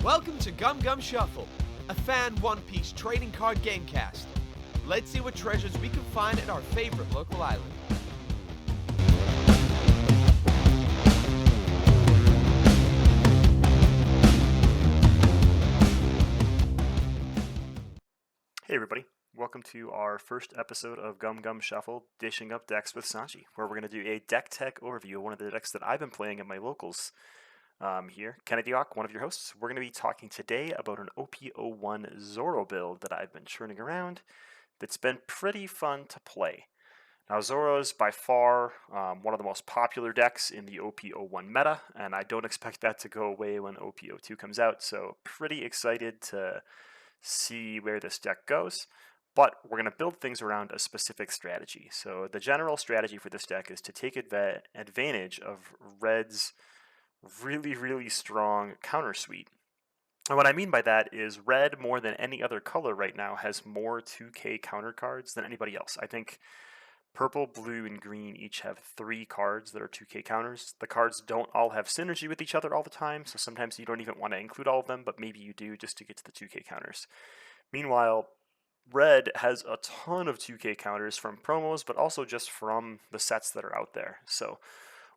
Welcome to Gum Gum Shuffle, a fan One Piece trading card gamecast. Let's see what treasures we can find at our favorite local island. Hey everybody, welcome to our first episode of Gum Gum Shuffle, dishing up decks with Sanji, where we're going to do a deck tech overview of one of the decks that I've been playing at my locals here. Kennedy Ock, one of your hosts. We're going to be talking today about an OP01 Zoro build that I've been churning around that's been pretty fun to play. Now Zoro is by far one of the most popular decks in the OP01 meta, and I don't expect that to go away when OP02 comes out, so pretty excited to see where this deck goes, but we're going to build things around a specific strategy. So the general strategy for this deck is to take advantage of Red's really strong counter suite. And what I mean by that is Red, more than any other color right now, has more 2K counter cards than anybody else. I think Purple, Blue, and Green each have 3 cards that are 2K counters. The cards don't all have synergy with each other all the time, so sometimes you don't even want to include all of them, but maybe you do just to get to the 2K counters. Meanwhile, Red has a ton of 2K counters from promos, but also just from the sets that are out there. So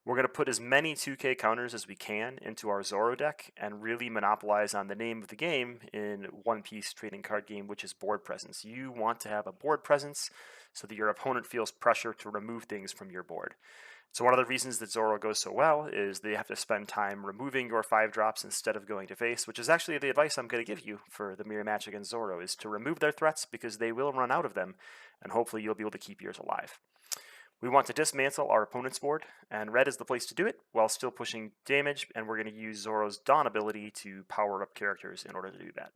we're going to put as many 2K counters as we can into our Zoro deck and really monopolize on the name of the game in One Piece trading card game, which is board presence. You want to have a board presence so that your opponent feels pressure to remove things from your board. So one of the reasons that Zoro goes so well is they have to spend time removing your 5-drops instead of going to face, which is actually the advice I'm going to give you for the mirror match against Zoro, is to remove their threats because they will run out of them, and hopefully you'll be able to keep yours alive. We want to dismantle our opponent's board, and Red is the place to do it while still pushing damage, and we're going to use Zoro's Dawn ability to power up characters in order to do that.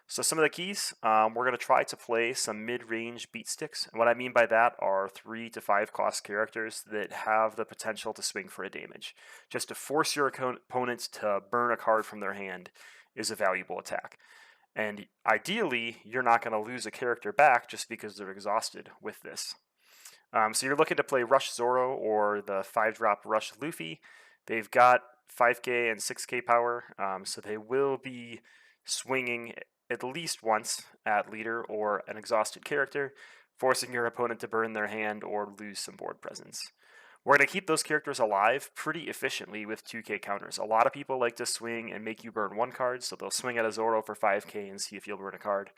So some of the keys, we're going to try to play some mid-range beat sticks. And what I mean by that are 3 to 5 cost characters that have the potential to swing for a damage. Just to force your opponent to burn a card from their hand is a valuable attack. And ideally, you're not going to lose a character back just because they're exhausted with this. So you're looking to play Rush Zoro or the 5-drop Rush Luffy. They've got 5k and 6k power, so they will be swinging at least once at leader or an exhausted character, forcing your opponent to burn their hand or lose some board presence. We're going to keep those characters alive pretty efficiently with 2k counters. A lot of people like to swing and make you burn 1 card, so they'll swing at a Zoro for 5k and see if you'll burn a card.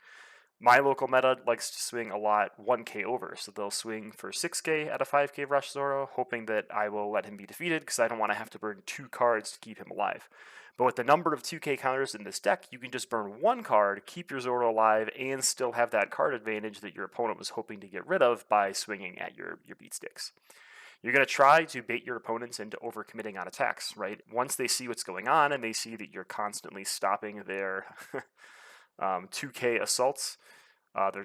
My local meta likes to swing a lot 1k over, so they'll swing for 6k at a 5k Rush Zoro, hoping that I will let him be defeated because I don't want to have to burn 2 cards to keep him alive. But with the number of 2k counters in this deck, you can just burn 1 card, keep your Zoro alive, and still have that card advantage that your opponent was hoping to get rid of by swinging at your beat sticks. You're going to try to bait your opponents into overcommitting on attacks, right? Once they see what's going on and they see that you're constantly stopping their 2k assaults,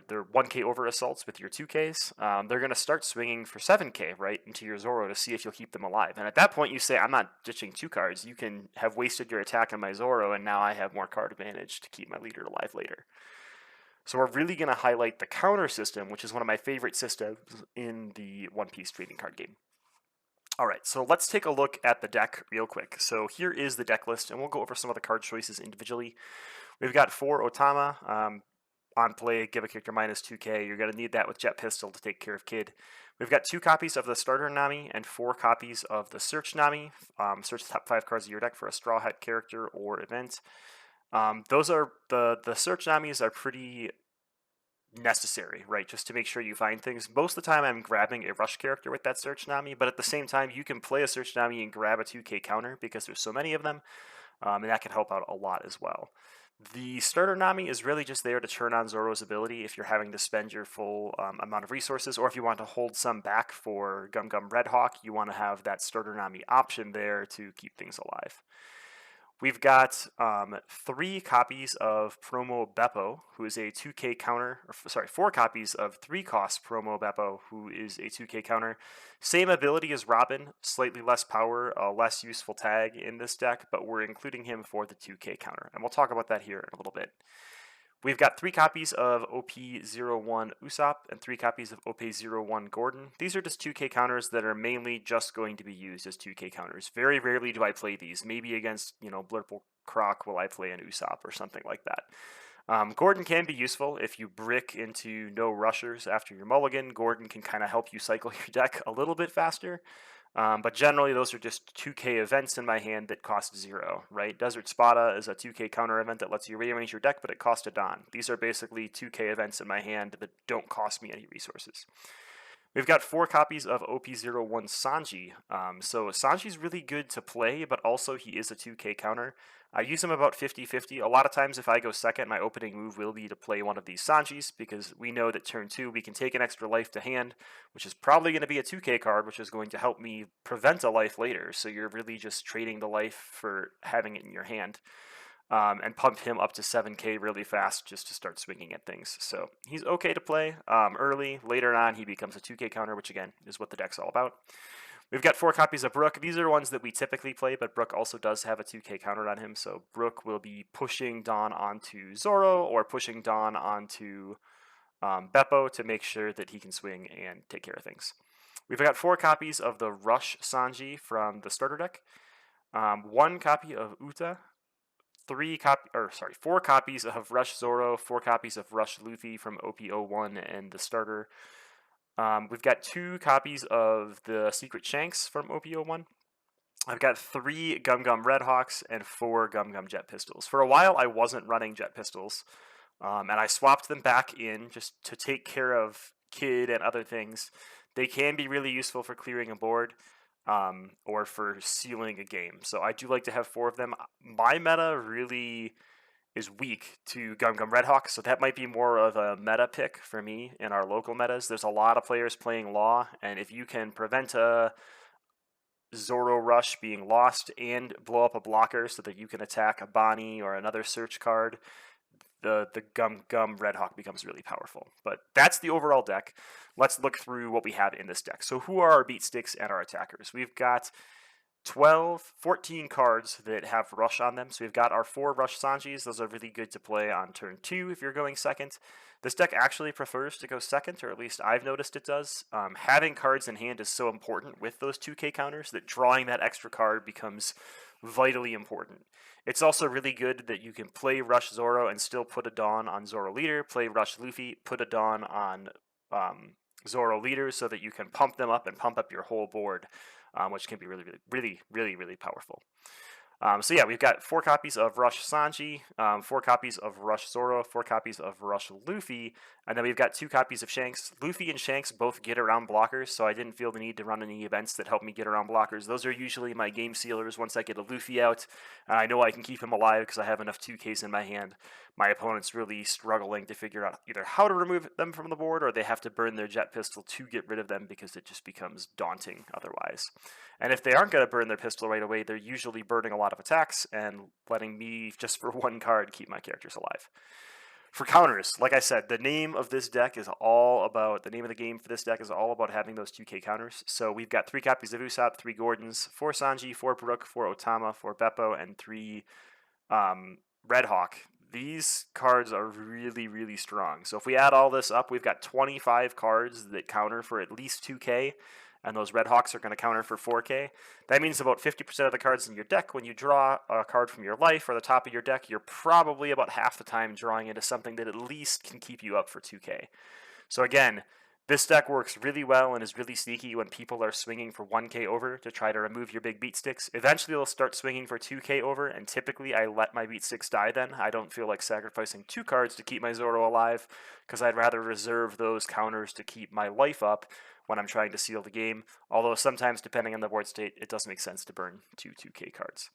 their 1k over assaults with your 2ks, they're going to start swinging for 7k right into your Zoro to see if you'll keep them alive. And at that point you say, I'm not ditching 2 cards. You can have wasted your attack on my Zoro and now I have more card advantage to keep my leader alive later. So we're really going to highlight the counter system, which is one of my favorite systems in the One Piece trading card game. Alright, so let's take a look at the deck real quick. So here is the deck list, and we'll go over some of the card choices individually. We've got 4 Otama. On play, give a character minus 2k. You're going to need that with Jet Pistol to take care of Kid. We've got 2 copies of the starter Nami and 4 copies of the search Nami. Search the top 5 cards of your deck for a Straw Hat character or event. Those are the search Namis are pretty necessary, right? Just to make sure you find things. Most of the time I'm grabbing a rush character with that search Nami, but at the same time you can play a search Nami and grab a 2k counter because there's so many of them, and that can help out a lot as well. The starter Nami is really just there to turn on Zoro's ability if you're having to spend your full amount of resources, or if you want to hold some back for Gum Gum Red Hawk, you want to have that starter Nami option there to keep things alive. We've got 3 copies of Promo Bepo, who is a 2k counter, 4 copies of 3-cost Promo Bepo, who is a 2k counter. Same ability as Robin, slightly less power, a less useful tag in this deck, but we're including him for the 2k counter, and we'll talk about that here in a little bit. We've got 3 copies of OP01 Usopp and 3 copies of OP01 Gordon. These are just 2k counters that are mainly just going to be used as 2k counters. Very rarely do I play these, maybe against, Blurple Croc while I play an Usopp or something like that. Gordon can be useful if you brick into no rushers after your mulligan. Gordon can kind of help you cycle your deck a little bit faster. But generally, those are just 2k events in my hand that cost 0, right? Desert Spada is a 2k counter event that lets you rearrange your deck, but it costs a Don. These are basically 2k events in my hand that don't cost me any resources. We've got 4 copies of OP01 Sanji. So Sanji's really good to play, but also he is a 2k counter. I use him about 50-50. A lot of times if I go second, my opening move will be to play one of these Sanjis, because we know that turn 2 we can take an extra life to hand, which is probably going to be a 2k card, which is going to help me prevent a life later. So you're really just trading the life for having it in your hand. And pump him up to 7k really fast just to start swinging at things. So he's okay to play early. Later on, he becomes a 2k counter, which again is what the deck's all about. We've got 4 copies of Brook. These are ones that we typically play, but Brook also does have a 2k counter on him. So Brook will be pushing Dawn onto Zoro or pushing Dawn onto Bepo to make sure that he can swing and take care of things. We've got 4 copies of the Rush Sanji from the starter deck. 1 copy of Uta. 4 copies of Rush Zoro, 4 copies of Rush Luffy from OP01 and the starter. We've got 2 copies of the Secret Shanks from OP01. I've got 3 Gum Gum Red Hawks and 4 Gum Gum Jet Pistols. For a while, I wasn't running Jet Pistols, and I swapped them back in just to take care of Kid and other things. They can be really useful for clearing a board. Or for sealing a game. So I do like to have 4 of them. My meta really is weak to Gum Gum Red Hawk, so that might be more of a meta pick for me in our local metas. There's a lot of players playing Law, and if you can prevent a Zoro Rush being lost and blow up a blocker so that you can attack a Bonnie or another search card, the Gum Gum Red Hawk becomes really powerful. But that's the overall deck. Let's look through what we have in this deck. So who are our beat sticks and our attackers? We've got 14 cards that have Rush on them. So we've got our 4 Rush Sanjis. Those are really good to play on turn 2 if you're going second. This deck actually prefers to go second, or at least I've noticed it does. Having cards in hand is so important with those 2k counters that drawing that extra card becomes vitally important. It's also really good that you can play Rush Zoro and still put a Dawn on Zoro leader, play Rush Luffy, put a Dawn on Zoro leader, so that you can pump them up and pump up your whole board, which can be really powerful. So yeah, we've got 4 copies of Rush Sanji, 4 copies of Rush Zoro, 4 copies of Rush Luffy, and then we've got 2 copies of Shanks. Luffy and Shanks both get around blockers, so I didn't feel the need to run any events that help me get around blockers. Those are usually my game sealers once I get a Luffy out, and I know I can keep him alive because I have enough 2Ks in my hand. My opponent's really struggling to figure out either how to remove them from the board, or they have to burn their jet pistol to get rid of them because it just becomes daunting otherwise. And if they aren't going to burn their pistol right away, they're usually burning a lot of attacks and letting me, just for 1 card, keep my characters alive. For counters, like I said, the name of this deck is all about, the name of the game for this deck is all about having those 2k counters. So we've got 3 copies of Usopp, 3 Gordons, 4 Sanji, 4 Brook, 4 Otama, 4 Bepo, and 3 Red Hawk. These cards are really strong. So if we add all this up, we've got 25 cards that counter for at least 2k, and those Red Hawks are going to counter for 4k. That means about 50% of the cards in your deck, when you draw a card from your life or the top of your deck, you're probably about half the time drawing into something that at least can keep you up for 2k. So again, this deck works really well and is really sneaky when people are swinging for 1k over to try to remove your big beat sticks. Eventually they'll start swinging for 2k over, and typically I let my beat sticks die then. I don't feel like sacrificing 2 cards to keep my Zoro alive, because I'd rather reserve those counters to keep my life up when I'm trying to seal the game, although sometimes, depending on the board state, it does make sense to burn 2 2k cards.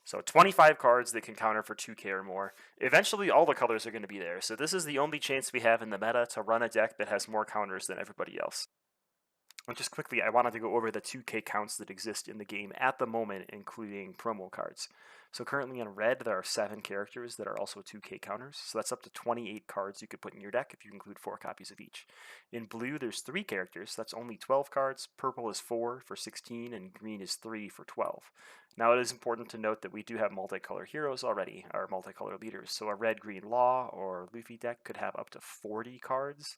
So 25 cards that can counter for 2k or more. Eventually, all the colors are going to be there, so this is the only chance we have in the meta to run a deck that has more counters than everybody else. And just quickly, I wanted to go over the 2k counts that exist in the game at the moment, including promo cards. So currently in red, there are 7 characters that are also 2k counters, so that's up to 28 cards you could put in your deck if you include 4 copies of each. In blue, there's 3 characters, that's only 12 cards, purple is 4 for 16, and green is 3 for 12. Now it is important to note that we do have multicolor heroes already, our multicolor leaders, so a red-green Law or Luffy deck could have up to 40 cards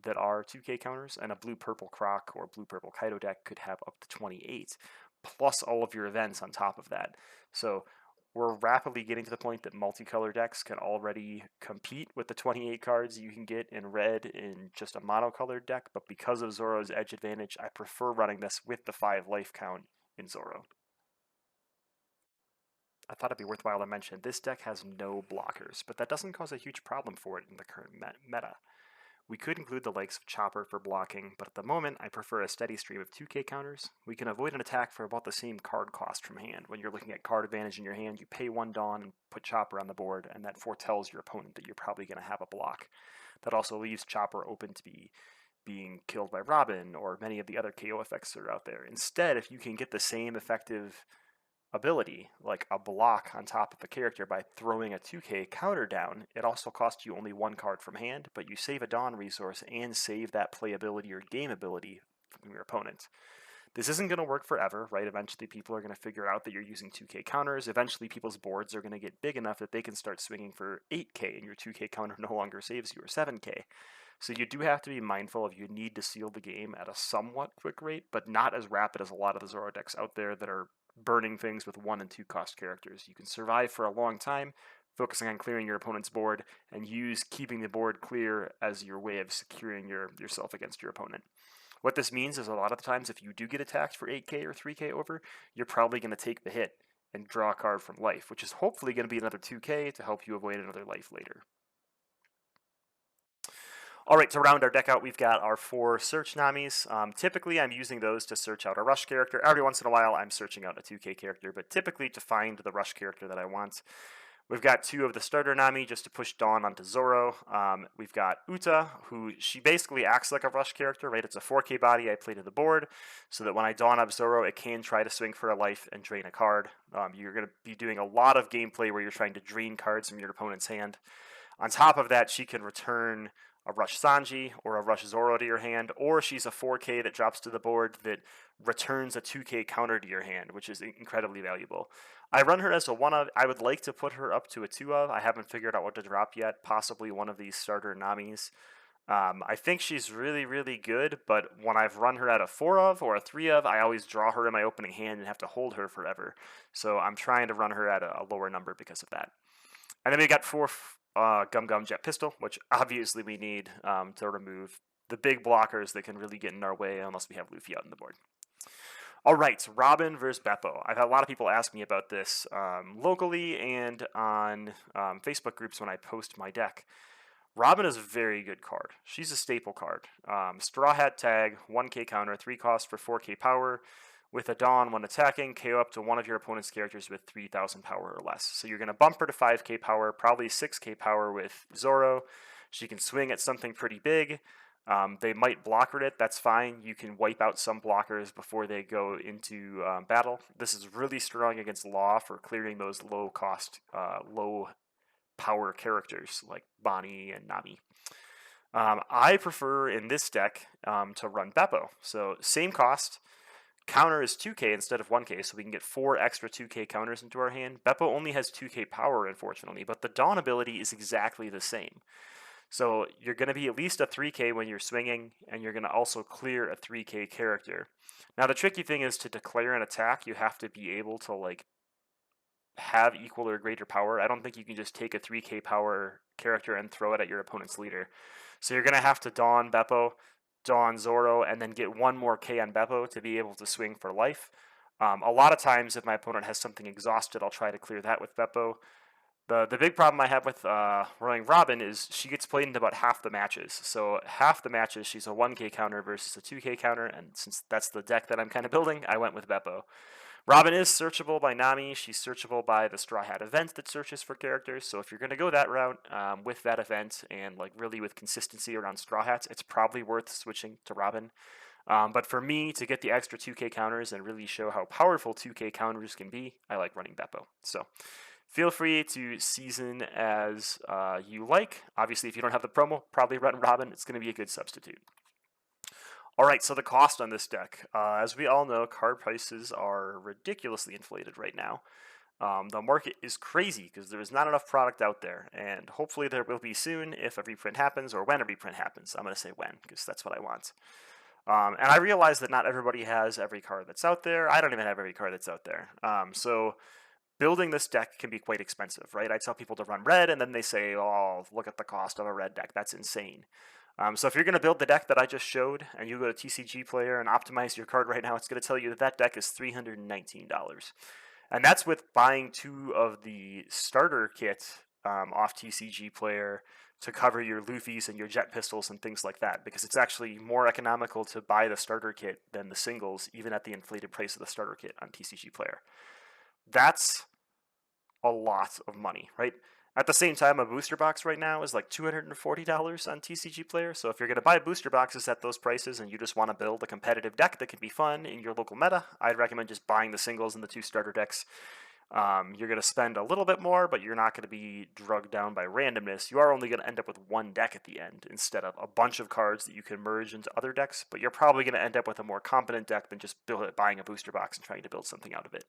that are 2k counters, and a blue-purple Croc or blue-purple Kaido deck could have up to 28, plus all of your events on top of that. So we're rapidly getting to the point that multicolor decks can already compete with the 28 cards you can get in red in just a monocolored deck, but because of Zoro's edge advantage, I prefer running this with the 5 life count in Zoro. I thought it'd be worthwhile to mention, this deck has no blockers, but that doesn't cause a huge problem for it in the current meta. We could include the likes of Chopper for blocking, but at the moment I prefer a steady stream of 2k counters. We can avoid an attack for about the same card cost from hand. When you're looking at card advantage in your hand, you pay 1 Dawn and put Chopper on the board, and that foretells your opponent that you're probably going to have a block. That also leaves Chopper open to being killed by Robin or many of the other KO effects that are out there. Instead, if you can get the same effective ability, like a block on top of a character by throwing a 2k counter down, it also costs you only 1 card from hand, but you save a Dawn resource and save that playability or game ability from your opponent. This isn't going to work forever, right? Eventually people are going to figure out that you're using 2k counters. Eventually people's boards are going to get big enough that they can start swinging for 8k and your 2k counter no longer saves you, or 7k. So you do have to be mindful of you need to seal the game at a somewhat quick rate, but not as rapid as a lot of the Zoro decks out there that are burning things with 1 and 2 cost characters. You can survive for a long time, focusing on clearing your opponent's board, and use keeping the board clear as your way of securing yourself against your opponent. What this means is a lot of the times if you do get attacked for 8k or 3k over, you're probably going to take the hit and draw a card from life, which is hopefully going to be another 2k to help you avoid another life later. Alright, to round our deck out, we've got our 4 search Namis. Typically, I'm using those to search out a rush character. Every once in a while, I'm searching out a 2k character, but typically to find the rush character that I want. We've got 2 of the starter Nami just to push Dawn onto Zoro. We've got Uta, who she basically acts like a rush character, right? It's a 4k body I play to the board, so that when I Dawn up Zoro, it can try to swing for a life and drain a card. You're going to be doing a lot of gameplay where you're trying to drain cards from your opponent's hand. On top of that, she can return a Rush Sanji or a Rush Zoro to your hand, or she's a 4k that drops to the board that returns a 2k counter to your hand, which is incredibly valuable. I run her as a 1 of. I would like to put her up to a 2 of. I haven't figured out what to drop yet, possibly one of these starter Namis. I think she's really, really good, but when I've run her at a 4 of or a 3 of, I always draw her in my opening hand and have to hold her forever. So I'm trying to run her at a lower number because of that. And then we got 4 Gum Gum Jet Pistol, which obviously we need to remove the big blockers that can really get in our way unless we have Luffy out on the board. All right, Robin versus Bepo. I've had a lot of people ask me about this locally and on Facebook groups when I post my deck. Robin is a very good card. She's a staple card. Straw Hat Tag, 1k counter, 3 cost for 4k power. With a Dawn, when attacking, KO up to one of your opponent's characters with 3,000 power or less. So you're going to bump her to 5k power, probably 6k power with Zoro. She can swing at something pretty big. They might blocker it, that's fine. You can wipe out some blockers before they go into battle. This is really strong against Law for clearing those low cost, low power characters like Bonnie and Nami. I prefer in this deck to run Bepo. So same cost. Counter is 2k instead of 1k, so we can get 4 extra 2k counters into our hand. Bepo only has 2k power, unfortunately, but the Dawn ability is exactly the same. So you're going to be at least a 3k when you're swinging, and you're going to also clear a 3k character. Now the tricky thing is to declare an attack, you have to be able to like have equal or greater power. I don't think you can just take a 3k power character and throw it at your opponent's leader. So you're going to have to Dawn Bepo, Dawn Zoro, and then get 1 more K on Bepo to be able to swing for life. A lot of times, if my opponent has something exhausted, I'll try to clear that with Bepo. The big problem I have with running Robin is she gets played in about half the matches. So half the matches, she's a 1k counter versus a 2k counter, and since that's the deck that I'm kind of building, I went with Bepo. Robin is searchable by Nami. She's searchable by the Straw Hat event that searches for characters. So if you're going to go that route with that event and like really with consistency around Straw Hats, it's probably worth switching to Robin. But for me, to get the extra 2k counters and really show how powerful 2k counters can be, I like running Bepo. So feel free to season as you like. Obviously, if you don't have the promo, probably run Robin. It's going to be a good substitute. All right, so the cost on this deck. As we all know, card prices are ridiculously inflated right now. The market is crazy because there is not enough product out there, and hopefully there will be soon if a reprint happens, or when a reprint happens. I'm going to say when, because that's what I want. And I realize that not everybody has every card that's out there. I don't even have every card that's out there. So building this deck can be quite expensive, right? I tell people to run red, and then they say, oh, look at the cost of a red deck. That's insane. So if you're going to build the deck that I just showed, and you go to TCG Player and optimize your card right now, it's going to tell you that that deck is $319. And that's with buying 2 of the starter kit off TCG Player to cover your Luffys and your Jet Pistols and things like that, because it's actually more economical to buy the starter kit than the singles, even at the inflated price of the starter kit on TCG Player. That's a lot of money, right? At the same time, a booster box right now is like $240 on TCG Player. So if you're going to buy booster boxes at those prices and you just want to build a competitive deck that can be fun in your local meta, I'd recommend just buying the singles and the 2 starter decks. You're going to spend a little bit more, but you're not going to be drugged down by randomness. You are only going to end up with 1 deck at the end instead of a bunch of cards that you can merge into other decks, but you're probably going to end up with a more competent deck than just buying a booster box and trying to build something out of it.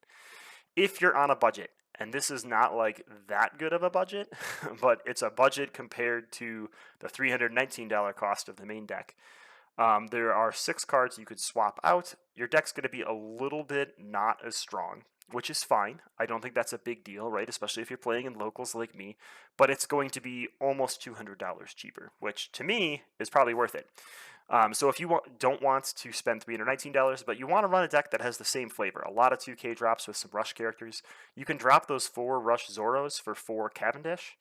If you're on a budget, and this is not like that good of a budget, but it's a budget compared to the $319 cost of the main deck. There are 6 cards you could swap out. Your deck's going to be a little bit not as strong, which is fine. I don't think that's a big deal, right? Especially if you're playing in locals like me. But it's going to be almost $200 cheaper, which to me is probably worth it. So if you don't want to spend $319, but you want to run a deck that has the same flavor, a lot of 2K drops with some Rush characters, you can drop those 4 Rush Zoros for 4 Cavendish.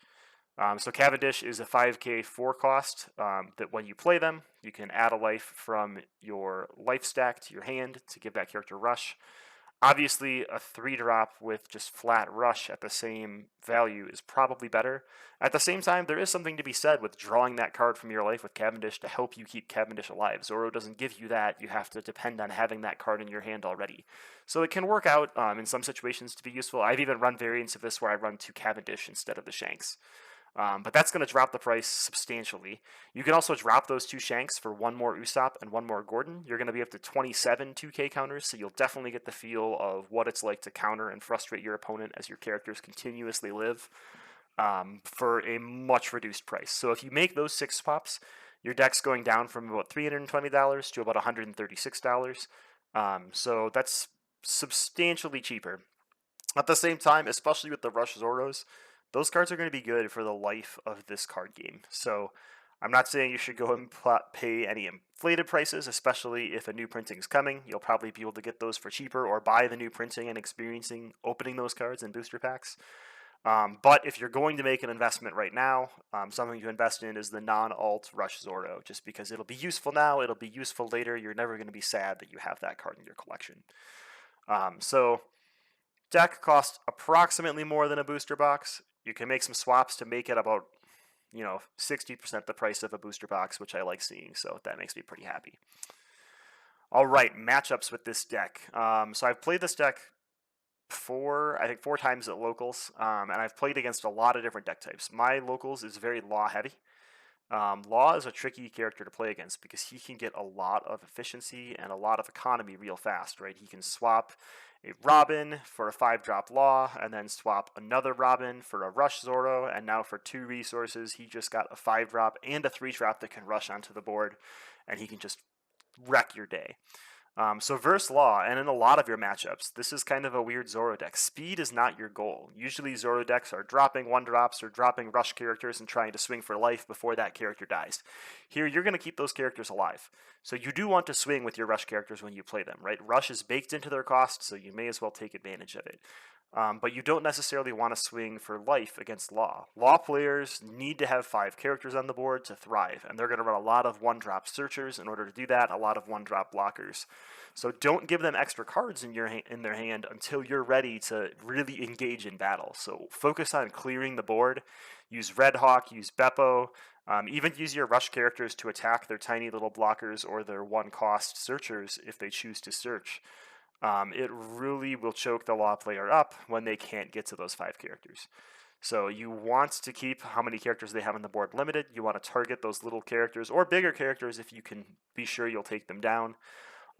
So Cavendish is a 5K 4 cost that when you play them, you can add a life from your life stack to your hand to give that character Rush. Obviously, a 3-drop with just flat Rush at the same value is probably better. At the same time, there is something to be said with drawing that card from your life with Cavendish to help you keep Cavendish alive. Zoro doesn't give you that. You have to depend on having that card in your hand already. So it can work out in some situations to be useful. I've even run variants of this where I run 2 Cavendish instead of the Shanks. But that's going to drop the price substantially. You can also drop those 2 Shanks for 1 more Usopp and 1 more Gordon. You're going to be up to 27 2K counters, so you'll definitely get the feel of what it's like to counter and frustrate your opponent as your characters continuously live for a much reduced price. So if you make those 6 swaps, your deck's going down from about $320 to about $136. So that's substantially cheaper. At the same time, especially with the Rush Zoros, those cards are going to be good for the life of this card game. So I'm not saying you should go and pay any inflated prices, especially if a new printing is coming. You'll probably be able to get those for cheaper or buy the new printing and experiencing opening those cards in booster packs. But if you're going to make an investment right now, something to invest in is the non-alt Rush Zoro, just because it'll be useful now, it'll be useful later. You're never going to be sad that you have that card in your collection. So deck costs approximately more than a booster box. You can make some swaps to make it about, 60% the price of a booster box, which I like seeing, so that makes me pretty happy. All right, matchups with this deck. So I've played this deck 4 times at locals, and I've played against a lot of different deck types. My locals is very Law heavy. Law is a tricky character to play against because he can get a lot of efficiency and a lot of economy real fast, right? He can swap a Robin for a 5-drop Law, and then swap another Robin for a Rush Zoro, and now for 2 resources, he just got a 5-drop and a 3-drop that can rush onto the board, and he can just wreck your day. So versus Law, and in a lot of your matchups, this is kind of a weird Zoro deck. Speed is not your goal. Usually Zoro decks are dropping 1-drops or dropping Rush characters and trying to swing for life before that character dies. Here, you're going to keep those characters alive. So you do want to swing with your Rush characters when you play them, right? Rush is baked into their cost, so you may as well take advantage of it. But you don't necessarily want to swing for life against Law. Law players need to have 5 characters on the board to thrive, and they're going to run a lot of 1-drop searchers in order to do that, a lot of 1-drop blockers. So don't give them extra cards in their hand until you're ready to really engage in battle. So focus on clearing the board. Use Red Hawk, use Bepo, even use your Rush characters to attack their tiny little blockers or their 1-cost searchers if they choose to search. It really will choke the Law player up when they can't get to those 5 characters. So you want to keep how many characters they have on the board limited. You want to target those little characters or bigger characters if you can be sure you'll take them down.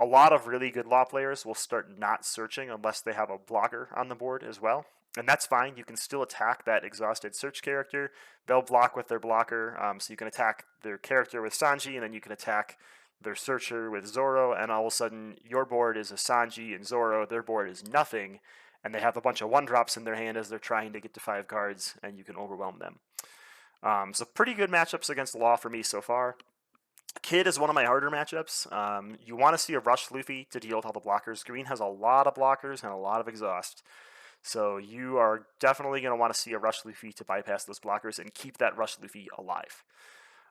A lot of really good Law players will start not searching unless they have a blocker on the board as well. And that's fine. You can still attack that exhausted search character. They'll block with their blocker. So you can attack their character with Sanji, and then you can attack their searcher with Zoro, and all of a sudden your board is a Sanji and Zoro, their board is nothing, and they have a bunch of 1-drops in their hand as they're trying to get to 5 cards, and you can overwhelm them. So pretty good matchups against Law for me so far. Kid is one of my harder matchups. You want to see a Rush Luffy to deal with all the blockers. Green has a lot of blockers and a lot of exhaust. So you are definitely going to want to see a Rush Luffy to bypass those blockers and keep that Rush Luffy alive.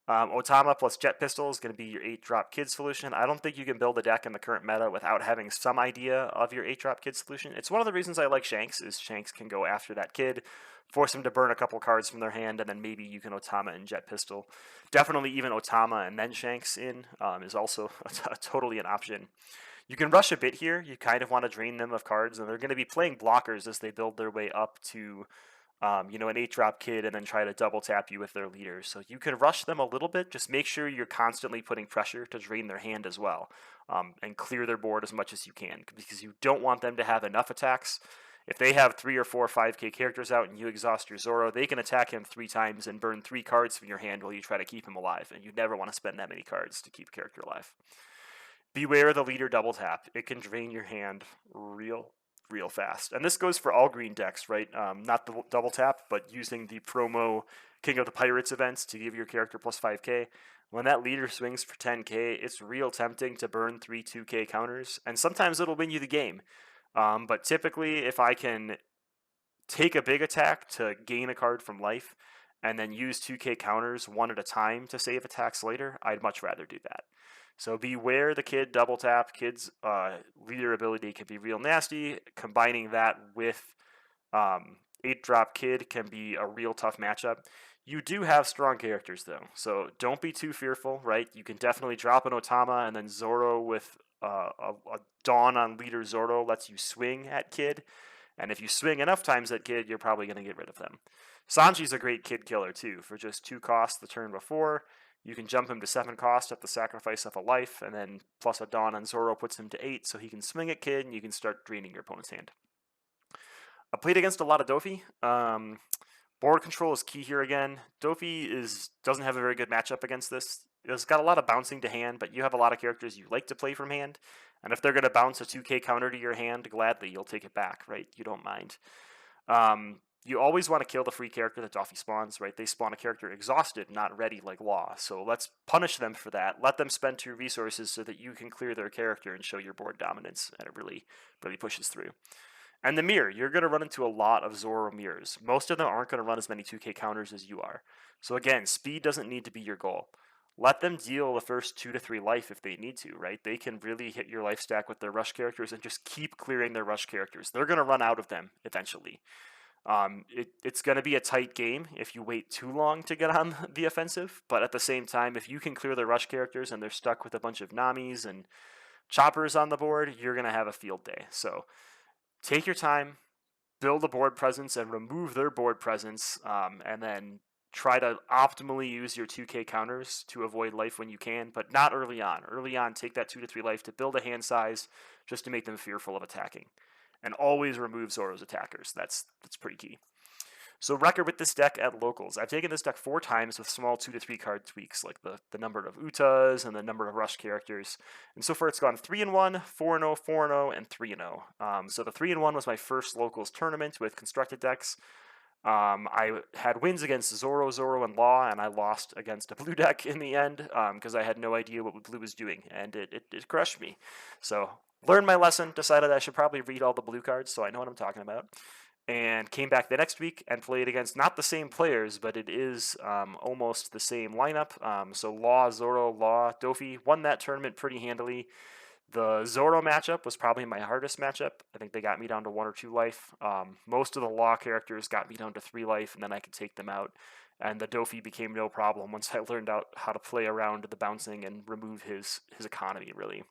Otama plus Jet Pistol is going to be your 8-drop Kid solution. I don't think you can build a deck in the current meta without having some idea of your 8-drop Kid solution. It's one of the reasons I like Shanks, is Shanks can go after that Kid, force him to burn a couple cards from their hand, and then maybe you can Otama and Jet Pistol. Definitely even Otama and then Shanks in is also totally an option. You can rush a bit here. You kind of want to drain them of cards, and they're going to be playing blockers as they build their way up to an 8-drop Kid and then try to double tap you with their leaders. So you can rush them a little bit. Just make sure you're constantly putting pressure to drain their hand as well, and clear their board as much as you can, because you don't want them to have enough attacks. If they have 3 or 4 5k characters out and you exhaust your Zoro, they can attack him 3 times and burn 3 cards from your hand while you try to keep him alive, and you never want to spend that many cards to keep a character alive. Beware the leader double tap. It can drain your hand real fast. And this goes for all green decks, right? Not the double tap, but using the promo King of the Pirates events to give your character plus 5k. When that leader swings for 10k, it's real tempting to burn 3 2k counters, and sometimes it'll win you the game. But typically, if I can take a big attack to gain a card from life, and then use 2k counters one at a time to save attacks later, I'd much rather do that. So beware the Kid double tap. Kid's leader ability can be real nasty. Combining that with 8-drop Kid can be a real tough matchup. You do have strong characters, though, so don't be too fearful, right? You can definitely drop an Otama, and then Zoro with a Dawn on leader Zoro lets you swing at Kid. And if you swing enough times at Kid, you're probably going to get rid of them. Sanji's a great Kid killer, too. For just 2 costs the turn before, you can jump him to 7 cost at the sacrifice of a life, and then plus a Dawn on Zoro puts him to 8, so he can swing at Kid, and you can start draining your opponent's hand. I played against a lot of Dofi. Board control is key here again. Dofi doesn't have a very good matchup against this. It's got a lot of bouncing to hand, but you have a lot of characters you like to play from hand, and if they're going to bounce a 2k counter to your hand, gladly you'll take it back, right? You don't mind. You always want to kill the free character that Dofi spawns, right? They spawn a character exhausted, not ready like Law. So let's punish them for that. Let them spend 2 resources so that you can clear their character and show your board dominance, and it really pushes through. And the mirror, you're going to run into a lot of Zoro mirrors. Most of them aren't going to run as many 2k counters as you are. So again, speed doesn't need to be your goal. Let them deal the first 2 to 3 life if they need to, right? They can really hit your life stack with their rush characters and just keep clearing their rush characters. They're going to run out of them eventually. It's going to be a tight game if you wait too long to get on the offensive, but at the same time, if you can clear the rush characters and they're stuck with a bunch of Namis and Choppers on the board, you're going to have a field day. So take your time, build a board presence and remove their board presence, and then try to optimally use your 2k counters to avoid life when you can, but not early on. Early on, take that 2 to 3 life to build a hand size just to make them fearful of attacking. And always remove Zoro's attackers. That's pretty key. So record with this deck at locals. I've taken this deck 4 times with small 2 to 3 card tweaks, like the number of Utas and the number of rush characters. And so far it's gone 3-1, 4-0, 4-0, and 3-0. So the 3-1 was my first locals tournament with constructed decks. I had wins against Zoro, and Law, and I lost against a blue deck in the end because I had no idea what blue was doing, and it crushed me. So learned my lesson, decided I should probably read all the blue cards so I know what I'm talking about, and came back the next week and played against not the same players, but it is almost the same lineup. So Law, Zoro, Law, Dofi won that tournament pretty handily. The Zoro matchup was probably my hardest matchup. I think they got me down to 1 or 2 life. Most of the Law characters got me down to 3 life, and then I could take them out. And the Dofi became no problem once I learned out how to play around the bouncing and remove his economy, really.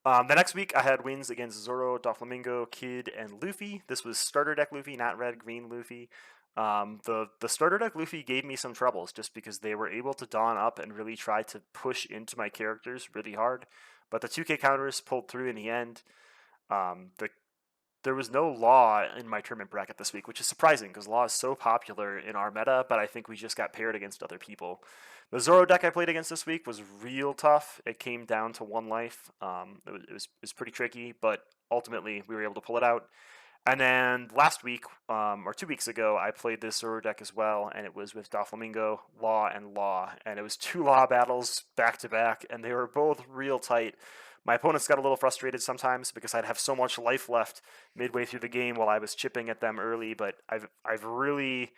The next week, I had wins against Zoro, Doflamingo, Kid, and Luffy. This was starter deck Luffy, not red-green Luffy. The starter deck Luffy gave me some troubles just because they were able to dawn up and really try to push into my characters really hard. But the 2k counters pulled through in the end. There was no Law in my tournament bracket this week, which is surprising because Law is so popular in our meta, but I think we just got paired against other people. The Zoro deck I played against this week was real tough. It came down to 1 life. It was pretty tricky, but ultimately we were able to pull it out. And then last week, or 2 weeks ago, I played this Zoro deck as well, and it was with Doflamingo, Law, and Law. And it was 2 Law battles back to back, and they were both real tight. My opponents got a little frustrated sometimes because I'd have so much life left midway through the game while I was chipping at them early, but I've really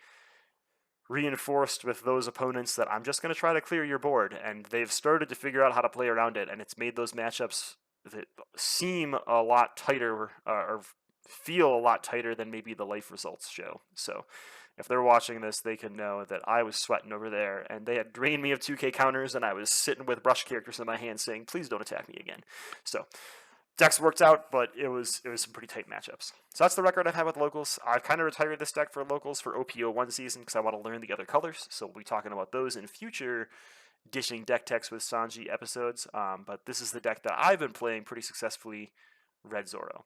reinforced with those opponents that I'm just going to try to clear your board, and they've started to figure out how to play around it, and it's made those matchups that seem a lot tighter, or feel a lot tighter than maybe the life results show. So if they're watching this, they can know that I was sweating over there, and they had drained me of 2k counters, and I was sitting with brush characters in my hand saying, please don't attack me again. So decks worked out, but it was some pretty tight matchups. So that's the record I've had with locals. I've kind of retired this deck for locals for OP01 season because I want to learn the other colors. So we'll be talking about those in future dishing deck techs with Sanji episodes. But this is the deck that I've been playing pretty successfully, Red Zoro.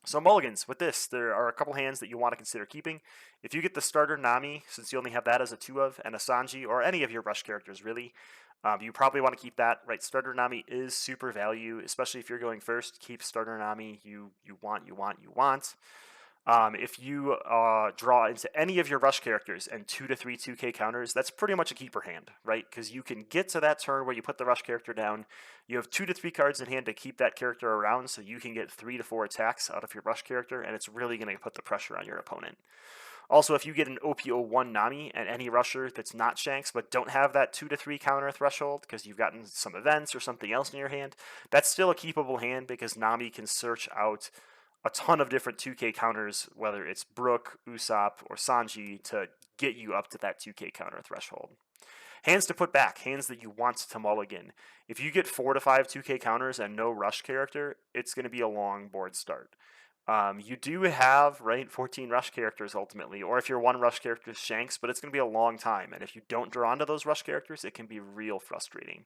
So Mulligans, with this, there are a couple hands that you want to consider keeping. If you get the starter Nami, since you only have that as a 2 of, and a Sanji, or any of your rush characters really, you probably want to keep that, right? Starter Nami is super value, especially if you're going first. Keep starter Nami. You want. If you draw into any of your rush characters and 2 to 3 2k counters, that's pretty much a keeper hand, right? Because you can get to that turn where you put the rush character down. You have 2 to 3 cards in hand to keep that character around, so you can get 3 to 4 attacks out of your rush character, and it's really going to put the pressure on your opponent. Also, if you get an OP01 Nami and any rusher that's not Shanks but don't have that 2 to 3 counter threshold because you've gotten some events or something else in your hand, that's still a keepable hand because Nami can search out a ton of different 2k counters, whether it's Brook, Usopp, or Sanji, to get you up to that 2k counter threshold. Hands to put back, hands that you want to mulligan. If you get 4 to 5 2k counters and no rush character, it's going to be a long board start. You do have, right, 14 rush characters ultimately, or if your one rush character is Shanks, but it's going to be a long time, and if you don't draw onto those rush characters, it can be real frustrating.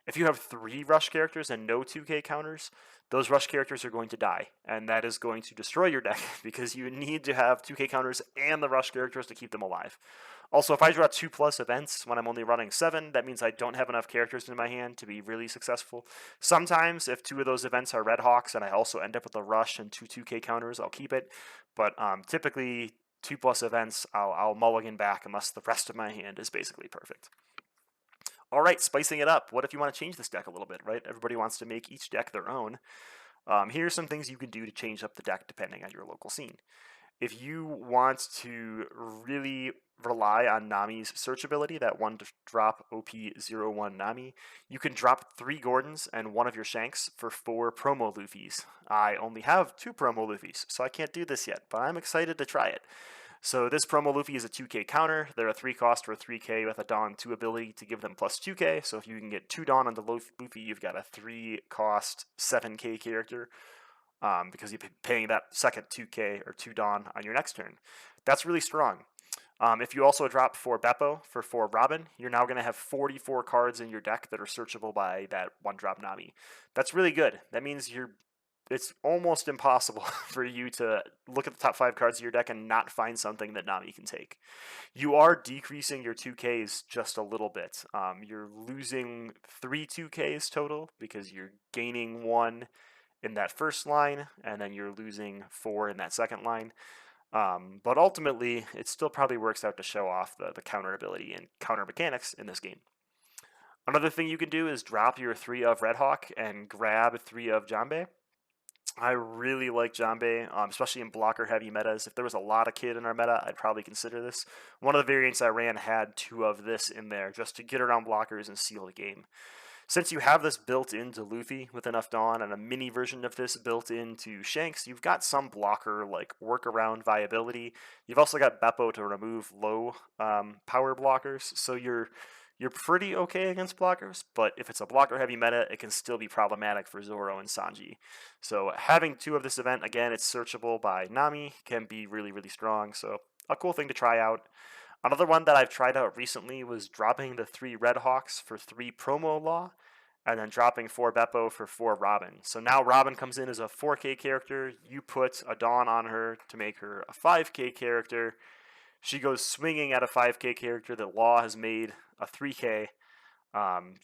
If you have 3 rush characters and no 2k counters, those rush characters are going to die, and that is going to destroy your deck because you need to have 2k counters and the rush characters to keep them alive. Also, if I draw 2+ events when I'm only running 7, that means I don't have enough characters in my hand to be really successful. Sometimes, if 2 of those events are Red Hawks and I also end up with a rush and 2 2k counters, I'll keep it. But typically, 2+ events, I'll mulligan back unless the rest of my hand is basically perfect. All right, spicing it up. What if you want to change this deck a little bit, right? Everybody wants to make each deck their own. Here's some things you can do to change up the deck depending on your local scene. If you want to really rely on Nami's search ability, that 1-drop OP01 Nami, you can drop 3 Gordons and 1 of your Shanks for 4 promo Luffys. I only have 2 promo Luffys, so I can't do this yet, but I'm excited to try it. So this promo Luffy is a 2k counter. They're a 3 cost for a 3k with a Dawn 2 ability to give them plus 2k. So if you can get 2 Dawn on the Luffy, you've got a 3 cost 7k character because you're paying that second 2k or 2 Dawn on your next turn. That's really strong. If you also drop 4 Bepo for 4 Robin, you're now going to have 44 cards in your deck that are searchable by that 1-drop Nami. That's really good. That means it's almost impossible for you to look at the top 5 cards of your deck and not find something that Nami can take. You are decreasing your 2Ks just a little bit. You're losing 3 2Ks total because you're gaining 1 in that first line, and then you're losing 4 in that second line. But ultimately, it still probably works out to show off the counter ability and counter mechanics in this game. Another thing you can do is drop your 3 of Red Hawk and grab 3 of Janbei. I really like Janbei, especially in blocker-heavy metas. If there was a lot of Kid in our meta, I'd probably consider this. One of the variants I ran had 2 of this in there just to get around blockers and seal the game. Since you have this built into Luffy with enough Dawn and a mini version of this built into Shanks, you've got some blocker like workaround viability. You've also got Bepo to remove low power blockers, so you're pretty okay against blockers, but if it's a blocker-heavy meta, it can still be problematic for Zoro and Sanji. So having 2 of this event, again, it's searchable by Nami, can be really, really strong, so a cool thing to try out. Another one that I've tried out recently was dropping the 3 Red Hawks for 3 promo Law, and then dropping 4 Bepo for 4 Robin. So now Robin comes in as a 4k character, you put a Dawn on her to make her a 5k character. She goes swinging at a 5k character that Law has made a 3k.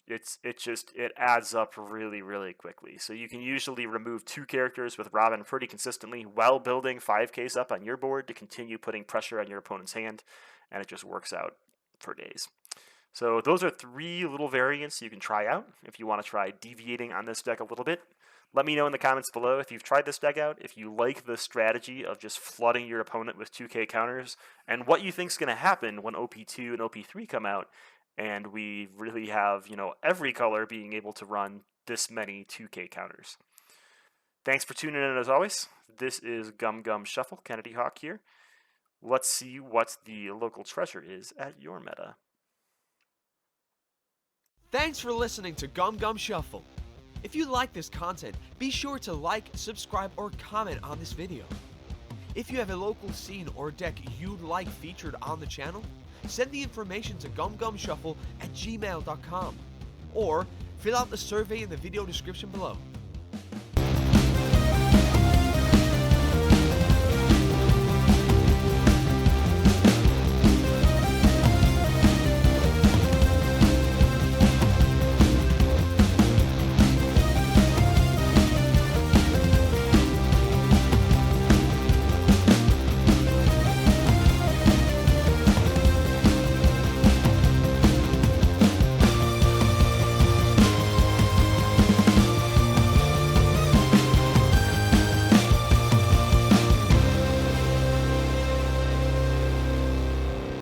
It adds up really quickly. So you can usually remove 2 characters with Robin pretty consistently while building 5Ks up on your board to continue putting pressure on your opponent's hand, and it just works out for days. So those are 3 little variants you can try out if you want to try deviating on this deck a little bit. Let me know in the comments below if you've tried this deck out, if you like the strategy of just flooding your opponent with 2K counters, and what you think is going to happen when OP2 and OP3 come out, and we really have, every color being able to run this many 2K counters. Thanks for tuning in as always. This is Gum Gum Shuffle, Kennedy Hawk here. Let's see what the local treasure is at your meta. Thanks for listening to Gum Gum Shuffle. If you like this content, be sure to like, subscribe, or comment on this video. If you have a local scene or deck you'd like featured on the channel, send the information to gumgumshuffle@gmail.com or fill out the survey in the video description below.